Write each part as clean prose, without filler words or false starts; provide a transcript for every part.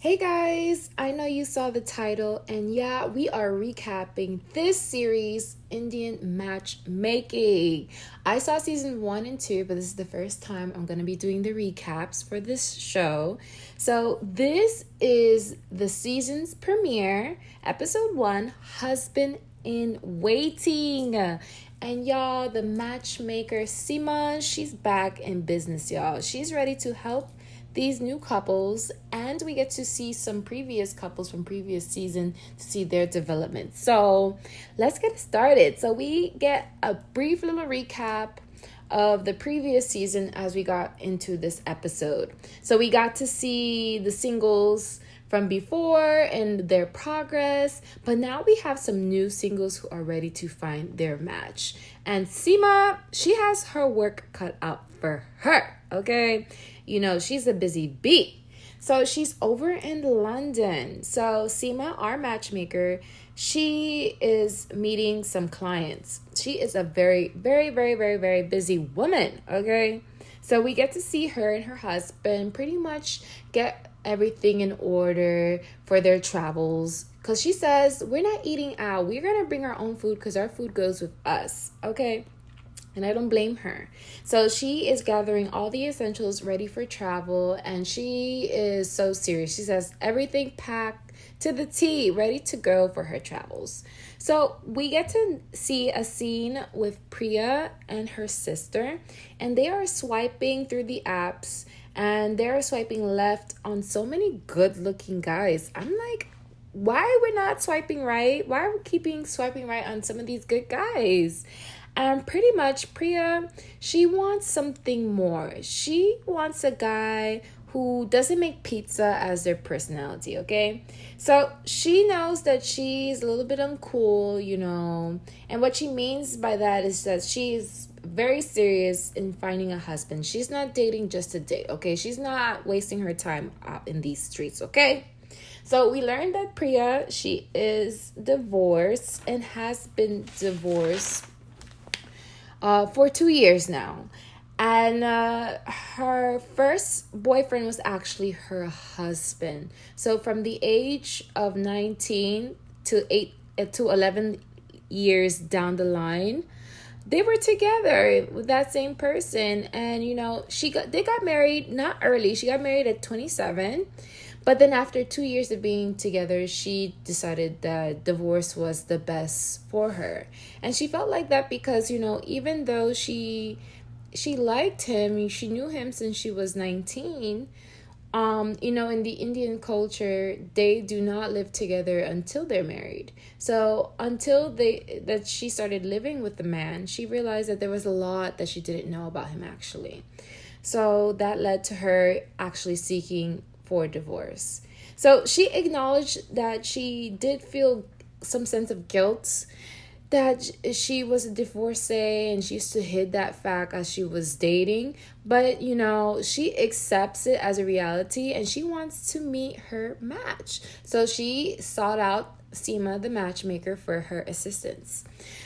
Hey guys, I know you saw the title, and yeah, we are recapping this series, Indian Matchmaking. I saw season 1 and 2, but this is the first time I'm going to be doing the recaps for this show. So, this is the season's premiere, episode 1, Husband in Waiting. And y'all, the matchmaker Seema, she's back in business, y'all. She's ready to help these new couples, and we get to see some previous couples from previous season to see their development. So let's get started. So we get a brief little recap of the previous season as we got into this episode. So we got to see the singles from before and their progress, but now we have some new singles who are ready to find their match. And Seema, she has her work cut out for her, okay? You know, she's a busy bee. So she's over in London. So Seema, our matchmaker, she is meeting some clients. She is a very, very, very, very, very busy woman, okay? So we get to see her and her husband pretty much get everything in order for their travels. Because she says, we're not eating out. We're going to bring our own food because our food goes with us, okay? And I don't blame her. So she is gathering all the essentials ready for travel. And she is so serious. She says everything packed to the T, ready to go for her travels. So we get to see a scene with Priya and her sister. And they are swiping through the apps. And they're swiping left on so many good looking guys. I'm like, why we're not swiping right? Why are we keeping swiping right on some of these good guys? And pretty much Priya, she wants something more. She wants a guy who doesn't make pizza as their personality, okay? So she knows that she's a little bit uncool, you know. And what she means by that is that she's very serious in finding a husband. She's not dating just to date, okay? She's not wasting her time out in these streets, okay? So we learned that Priya, she is divorced and has been divorced for 2 years now. And her first boyfriend was actually her husband. So from the age of 19 to 11 years down the line, they were together with that same person. And you know, they got married not early. She got married at 27. But then after 2 years of being together, she decided that divorce was the best for her. And she felt like that because, you know, even though she liked him, she knew him since she was 19. You know, in the Indian culture, they do not live together until they're married. So until she started living with the man, she realized that there was a lot that she didn't know about him actually. So that led to her actually seeking for divorce. So she acknowledged that she did feel some sense of guilt that she was a divorcee and she used to hide that fact as she was dating. But, you know, she accepts it as a reality and she wants to meet her match. So she sought out Seema, the matchmaker, for her assistance.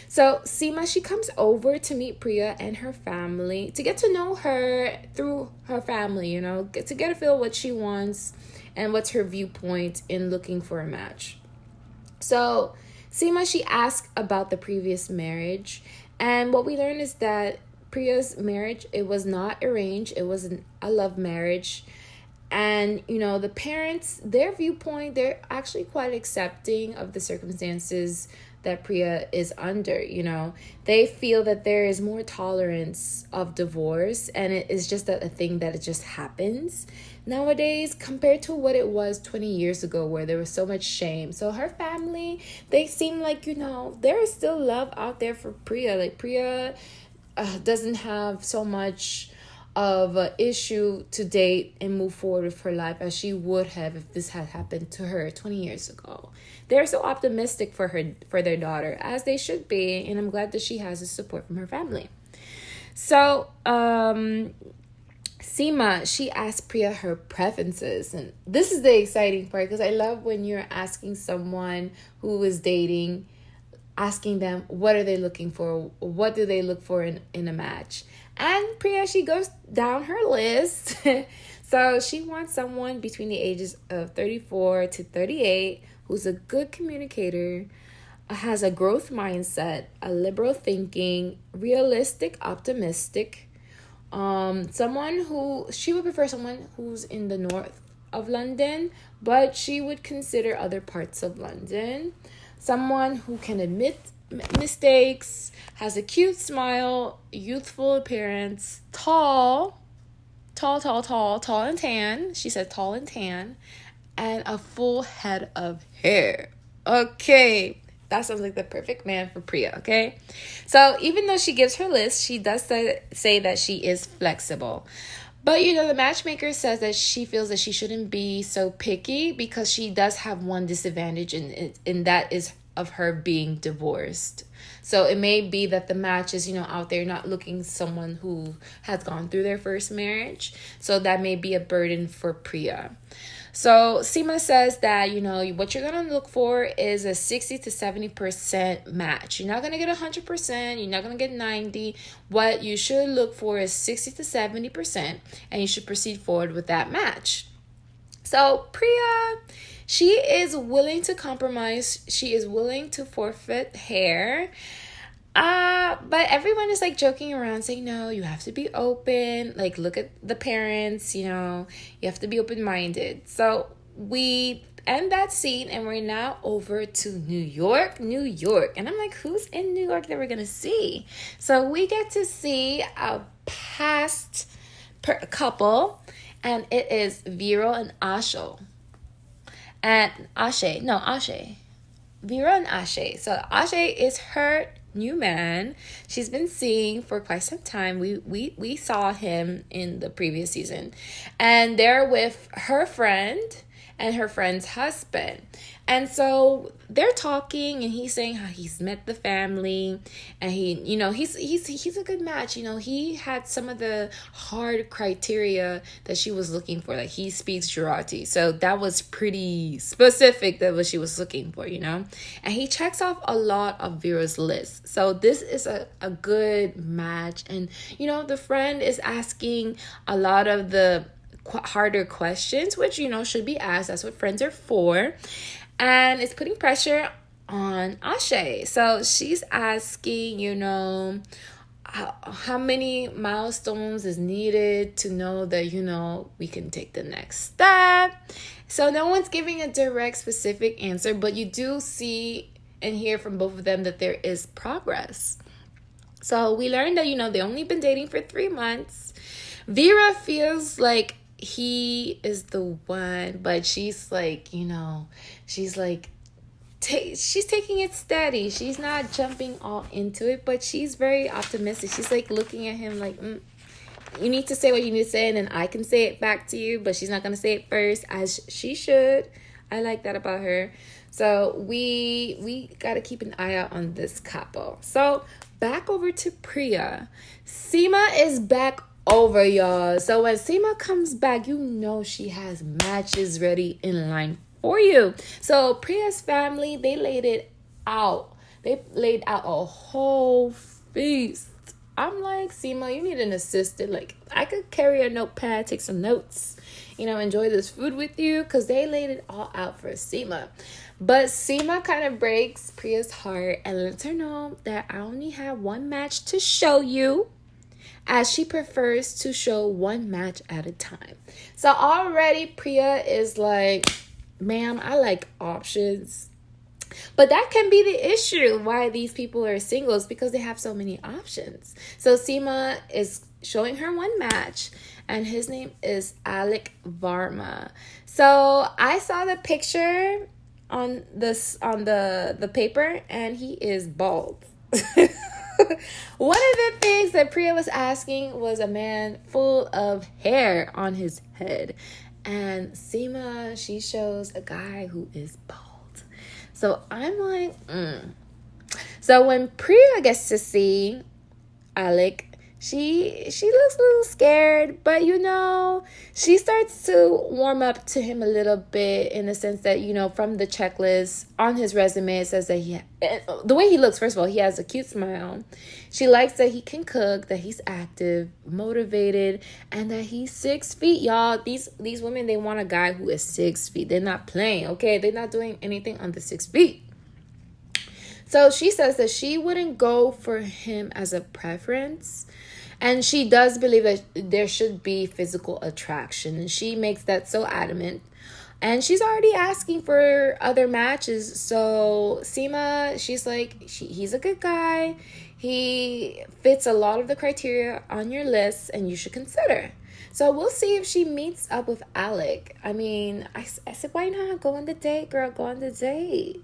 So Seema, she comes over to meet Priya and her family, to get to know her through her family, you know, to get a feel what she wants and what's her viewpoint in looking for a match. So Seema, she asked about the previous marriage, and what we learned is that Priya's marriage, it was not arranged, it was a love marriage. And, you know, the parents, their viewpoint, they're actually quite accepting of the circumstances that Priya is under, you know. They feel that there is more tolerance of divorce, and it is just a thing that it just happens nowadays compared to what it was 20 years ago where there was so much shame. So her family, they seem like, you know, there is still love out there for Priya. Like Priya doesn't have so much of an issue to date and move forward with her life as she would have if this had happened to her 20 years ago. They're so optimistic for their daughter, as they should be, and I'm glad that she has the support from her family. So Seema, she asked Priya her preferences, and this is the exciting part because I love when you're asking someone who is dating, asking them what are they looking for, what do they look for in a match. And Priya, she goes down her list So she wants someone between the ages of 34 to 38 who's a good communicator, has a growth mindset, a liberal thinking, realistic, optimistic. Someone who she would prefer someone who's in the north of London, but she would consider other parts of London. Someone who can admit mistakes, has a cute smile, youthful appearance, tall and tan. She said tall and tan, and a full head of hair. Okay. That sounds like the perfect man for Priya, okay? So even though she gives her list, she does say that she is flexible. But, the matchmaker says that she feels that she shouldn't be so picky because she does have one disadvantage, and that is of her being divorced. So it may be that the match is, out there not looking someone who has gone through their first marriage. So that may be a burden for Priya. So Seema says that, what you're going to look for is a 60 to 70% match. You're not going to get 100%. You're not going to get 90. What you should look for is 60 to 70%, and you should proceed forward with that match. So Priya, she is willing to compromise. She is willing to forfeit hair. But everyone is joking around saying, no, you have to be open. Look at the parents, you have to be open-minded. So we end that scene and we're now over to New York. And I'm like, who's in New York that we're going to see? So we get to see a past couple, and it is Vero and Ashe. Vera and Ashe. So Ashe is her new man. She's been seeing for quite some time. We saw him in the previous season, and they're with her friend and her friend's husband. And so they're talking, and he's saying how he's met the family, and he's a good match. He had some of the hard criteria that she was looking for. He speaks Gujarati, so that was pretty specific. That what she was looking for, and he checks off a lot of Vera's list. So this is a good match, and the friend is asking a lot of the harder questions, which should be asked. That's what friends are for. And it's putting pressure on Ashe. So she's asking, how many milestones is needed to know that, we can take the next step. So no one's giving a direct, specific answer, but you do see and hear from both of them that there is progress. So we learned that, they've only been dating for 3 months. Vera feels like he is the one, but she's she's taking it steady. She's not jumping all into it, but she's very optimistic. She's looking at him you need to say what you need to say, and then I can say it back to you, but she's not going to say it first, as she should. I like that about her. So we got to keep an eye out on this couple. So back over to Priya. Seema is back over, y'all. So when Seema comes back, she has matches ready in line for you. So Priya's family, they laid it out. They laid out a whole feast. I'm like, Seema, you need an assistant. I could carry a notepad, take some notes, enjoy this food with you, because they laid it all out for Seema. But Seema kind of breaks Priya's heart and lets her know that I only have one match to show you, as she prefers to show one match at a time. So already Priya is like, ma'am, I like options. But that can be the issue why these people are singles, because they have so many options. So Seema is showing her one match, and his name is Alec Varma. So I saw the picture on the paper, and he is bald. One of the things that Priya was asking was a man full of hair on his head. And Seema, she shows a guy who is bald. So I'm like, So when Priya gets to see Alec, she looks a little scared, but she starts to warm up to him a little bit, in the sense that, from the checklist on his resume, it says that the way he looks, first of all, he has a cute smile. She likes that he can cook, that he's active, motivated, and that he's 6 feet, y'all. These women, they want a guy who is 6 feet. They're not playing, okay? They're not doing anything under 6 feet. So she says that she wouldn't go for him as a preference. And she does believe that there should be physical attraction. And she makes that so adamant. And she's already asking for other matches. So Seema, she's like, he's a good guy. He fits a lot of the criteria on your list, and you should consider. So we'll see if she meets up with Alec. I mean, I said, why not? Go on the date, girl. Go on the date.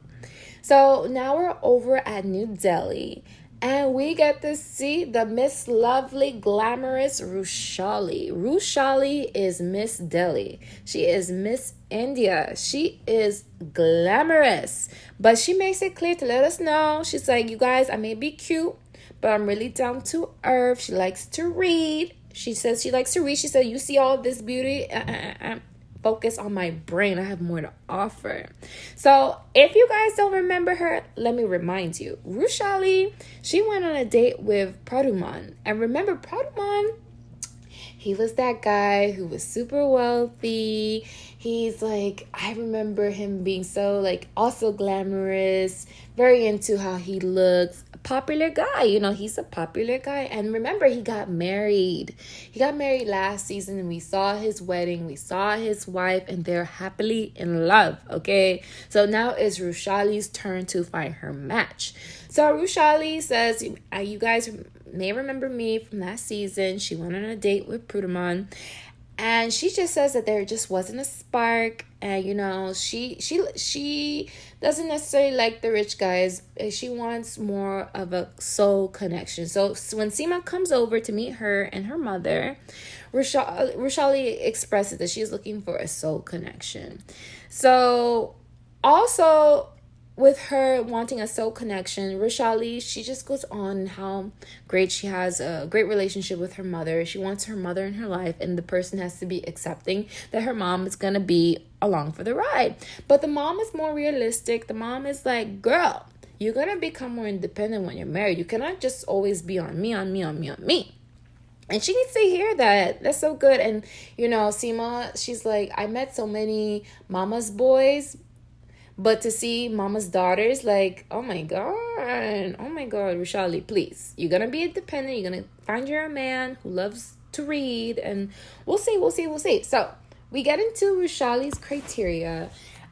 So now we're over at New Delhi, and we get to see the Miss Lovely, glamorous Rushali. Rushali is Miss Delhi. She is Miss India. She is glamorous, but she makes it clear to let us know. She's like, you guys, I may be cute, but I'm really down to earth. She likes to read. She says she likes to read. She said, you see all this beauty? Focus on my brain. I have more to offer. So if you guys don't remember her, let me remind you. Rushali, she went on a date with Praduman. And remember, Praduman, he was that guy who was super wealthy. He's like, I remember him being so also glamorous, very into how he looks. A popular guy, he's a popular guy. And remember, he got married. He got married last season, and we saw his wedding. We saw his wife, and they're happily in love, okay? So now it's Rushali's turn to find her match. So Rushali says, you guys may remember me from last season. She went on a date with Praduman, and she just says that there just wasn't a spark. And she doesn't necessarily like the rich guys. She wants more of a soul connection. So when Seema comes over to meet her and her mother, Rushali expresses that she's looking for a soul connection. So also, with her wanting a soul connection, Rushali, she just goes on how great she has a great relationship with her mother. She wants her mother in her life, and the person has to be accepting that her mom is going to be along for the ride. But the mom is more realistic. The mom is like, girl, you're going to become more independent when you're married. You cannot just always be on me, on me, on me, on me. And she needs to hear that. That's so good. And, Seema, she's like, I met so many mama's boys, but to see mama's daughters, oh my God, Rushali, please. You're going to be independent. You're going to find your man who loves to read. And we'll see. So we get into Rushali's criteria.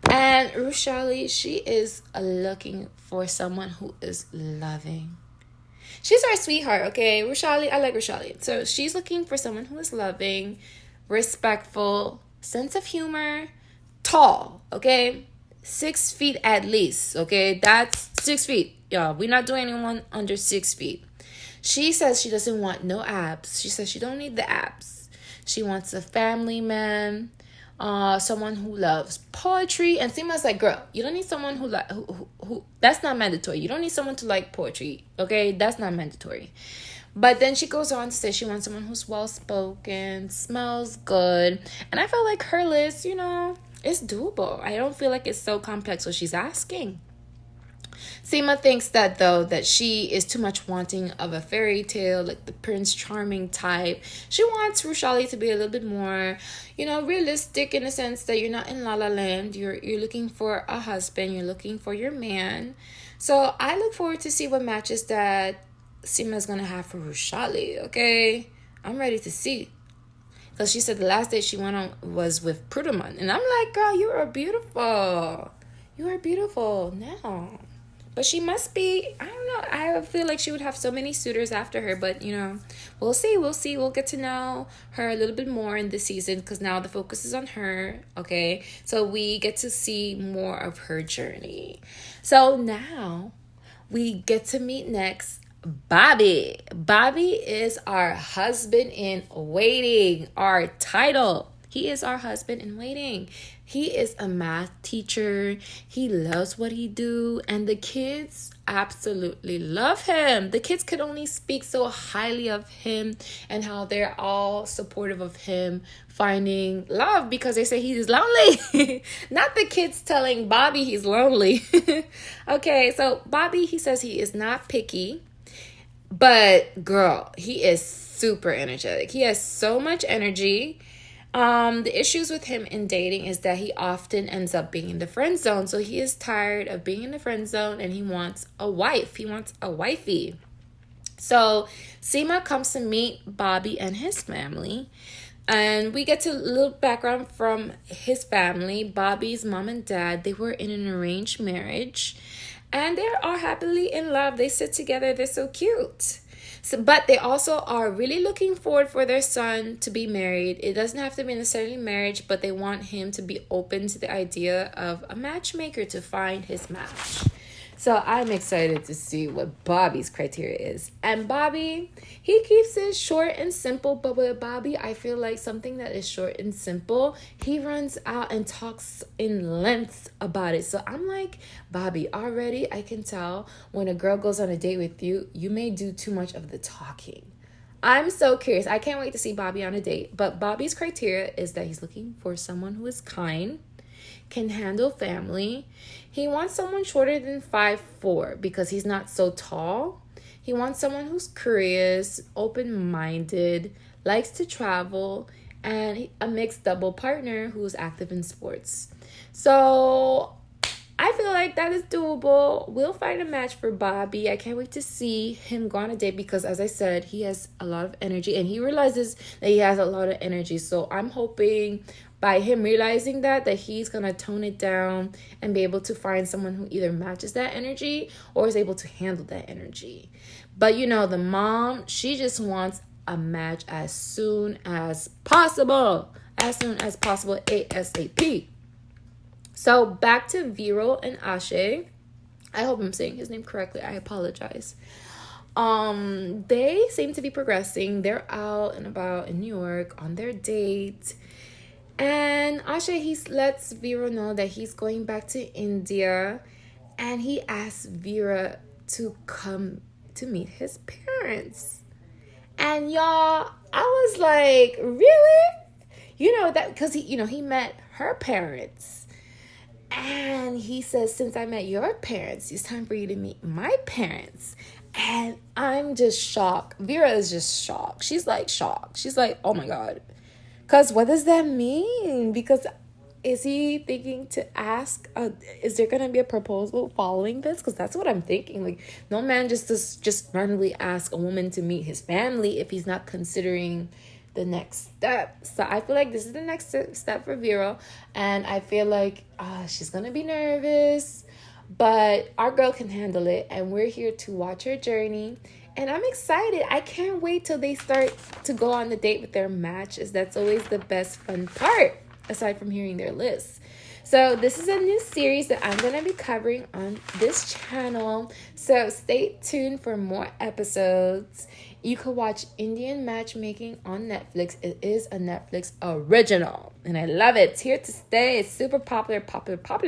And Rushali, she is looking for someone who is loving. She's our sweetheart, okay? Rushali, I like Rushali. So she's looking for someone who is loving, respectful, sense of humor, tall, okay? 6 feet at least, okay? That's 6 feet, y'all. We're not doing anyone under 6 feet. She says she doesn't want no abs. She says she don't need the abs. She wants a family man, someone who loves poetry. And Seema's like, girl, you don't need someone who that's not mandatory. You don't need someone to like poetry, okay? That's not mandatory. But then she goes on to say she wants someone who's well-spoken, smells good. And I felt like her list, it's doable. I don't feel like it's so complex what she's asking. Seema thinks that she is too much wanting of a fairy tale, like the Prince Charming type. She wants Rushali to be a little bit more, realistic, in the sense that you're not in La La Land. You're looking for a husband. You're looking for your man. So I look forward to see what matches that Seema's going to have for Rushali, okay? I'm ready to see. Because she said the last date she went on was with Praduman. And I'm like, girl, you are beautiful. You are beautiful now. But she must be, I don't know. I feel like she would have so many suitors after her. But, we'll see. We'll get to know her a little bit more in this season. Because now the focus is on her. Okay. So we get to see more of her journey. So now we get to meet next Bobby. Bobby is our husband in waiting, our title. He is our husband in waiting. He is a math teacher. He loves what he do, and the kids absolutely love him. The kids could only speak so highly of him and how they're all supportive of him finding love because they say he's lonely. Not the kids telling Bobby he's lonely. Okay, so Bobby, he says he is not picky, but girl, he is super energetic. He has so much energy. The issues with him in dating is that he often ends up being in the friend zone. So he is tired of being in the friend zone and he wants a wife. He wants a wifey. So Seema comes to meet Bobby and his family. And we get to a little background from his family. Bobby's mom and dad, they were in an arranged marriage. And they are happily in love. They sit together. They're so cute. So, but they also are really looking forward for their son to be married. It doesn't have to be necessarily marriage, but they want him to be open to the idea of a matchmaker to find his match. So I'm excited to see what Bobby's criteria is. And Bobby, he keeps it short and simple. But with Bobby, I feel like something that is short and simple, he runs out and talks in length about it. So I'm like, Bobby, already I can tell when a girl goes on a date with you, you may do too much of the talking. I'm so curious. I can't wait to see Bobby on a date. But Bobby's criteria is that he's looking for someone who is kind, can handle family. He wants someone shorter than 5'4" because he's not so tall. He wants someone who's curious, open-minded, likes to travel, and a mixed double partner who's active in sports. So I feel like that is doable. We'll find a match for Bobby. I can't wait to see him go on a date because, as I said, he has a lot of energy and he realizes that he has a lot of energy. So I'm hoping by him realizing that he's going to tone it down and be able to find someone who either matches that energy or is able to handle that energy. But, you know, the mom, she just wants a match as soon as possible. As soon as possible, ASAP. So back to Vero and Ashe. I hope I'm saying his name correctly. I apologize. They seem to be progressing. They're out and about in New York on their date. And Ashe, he lets Vera know that he's going back to India. And he asks Vera to come to meet his parents. And y'all, I was like, really? You know, that because he met her parents. And he says, since I met your parents, it's time for you to meet my parents. And I'm just shocked. Vera is just shocked. She's like shocked. She's like, oh my God. Because what does that mean? Because is he thinking to ask, is there going to be a proposal following this? Because that's what I'm thinking. Like, no man just randomly ask a woman to meet his family if he's not considering the next step. So I feel like this is the next step for Vera. And I feel like she's going to be nervous. But our girl can handle it. And we're here to watch her journey. And I'm excited. I can't wait till they start to go on the date with their matches. That's always the best fun part, aside from hearing their lists. So this is a new series that I'm going to be covering on this channel. So stay tuned for more episodes. You can watch Indian Matchmaking on Netflix. It is a Netflix original. And I love it. It's here to stay. It's super popular.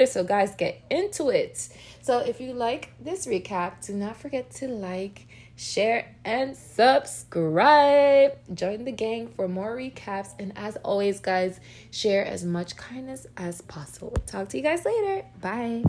So guys, get into it. So if you like this recap, do not forget to like, share, and subscribe. Join the gang for more recaps. And as always, guys, share as much kindness as possible. Talk to you guys later. Bye.